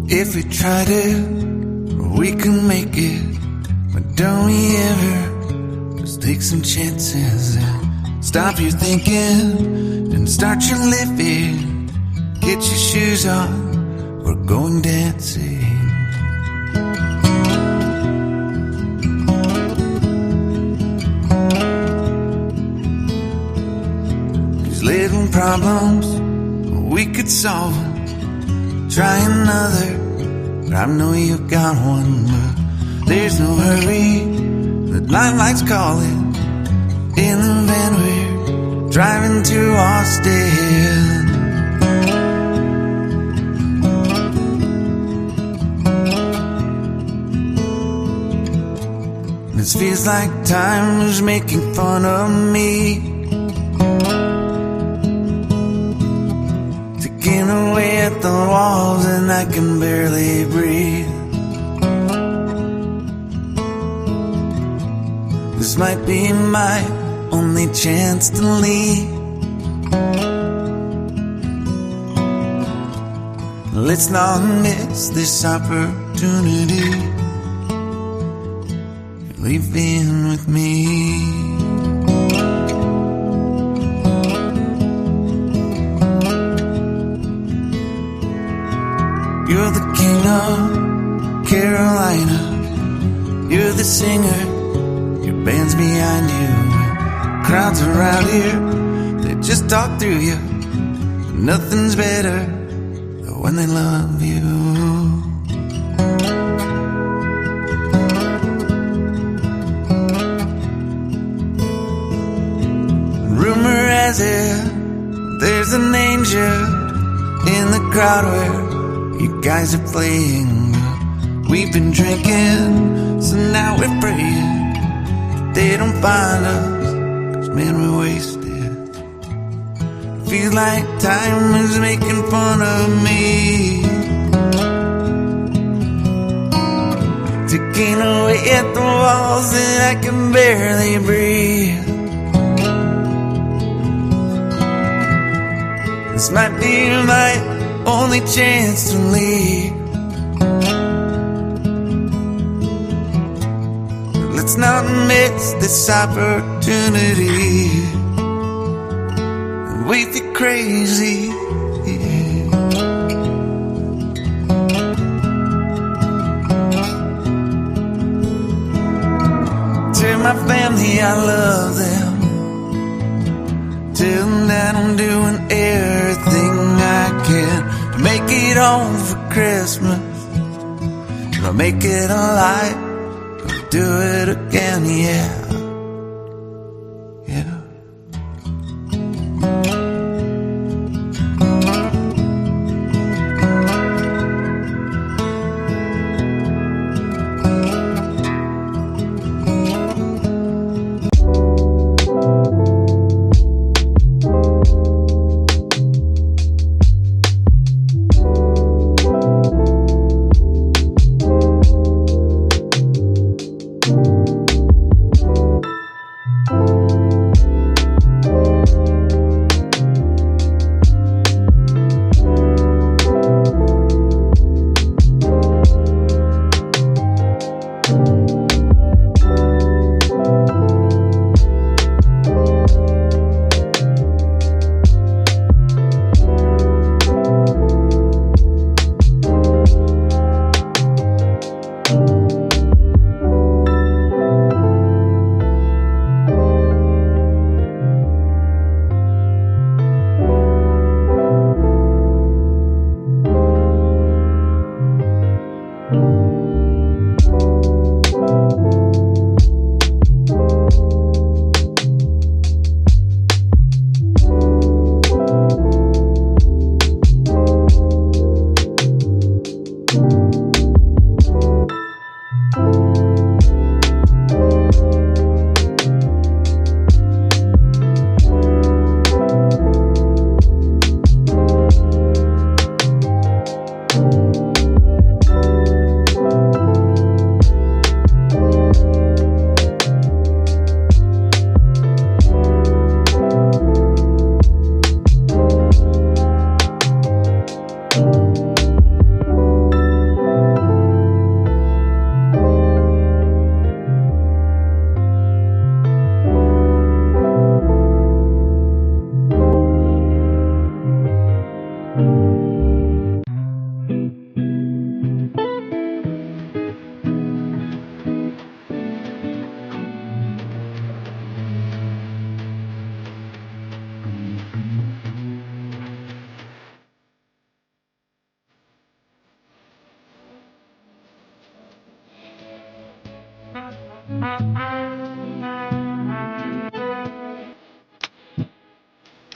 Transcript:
If we tried it, we can make it. But don't we ever just take some chances and stop your thinking and start your living? Get your shoes on, we're going dancing. These little problems, we could solve them. Try another, but I know you got one. But there's no hurry, the lights calling. In the van we're driving to Austin. This feels like time is making fun of me, taking away at the walls and I can barely breathe. This might be my only chance to leave. Let's not miss this opportunity. You're leaving with me. You're the king of Carolina. You're the singer, your band's behind you. Crowds around here, they just talk through you. Nothing's better than when they love you. Rumor has it, there's an angel in the crowd where you guys are playing. We've been drinking, so now we're praying they don't find us, 'cause man, we're wasted. Feels like time is making fun of me, taking away at the walls and I can barely breathe. This might be my only chance to leave. Let's not miss this opportunity. We feel crazy. Tell my family I love them. Tell them that I'm doing everything I can to make it home for Christmas. I'll make it alive. Do it again, yeah. Yeah.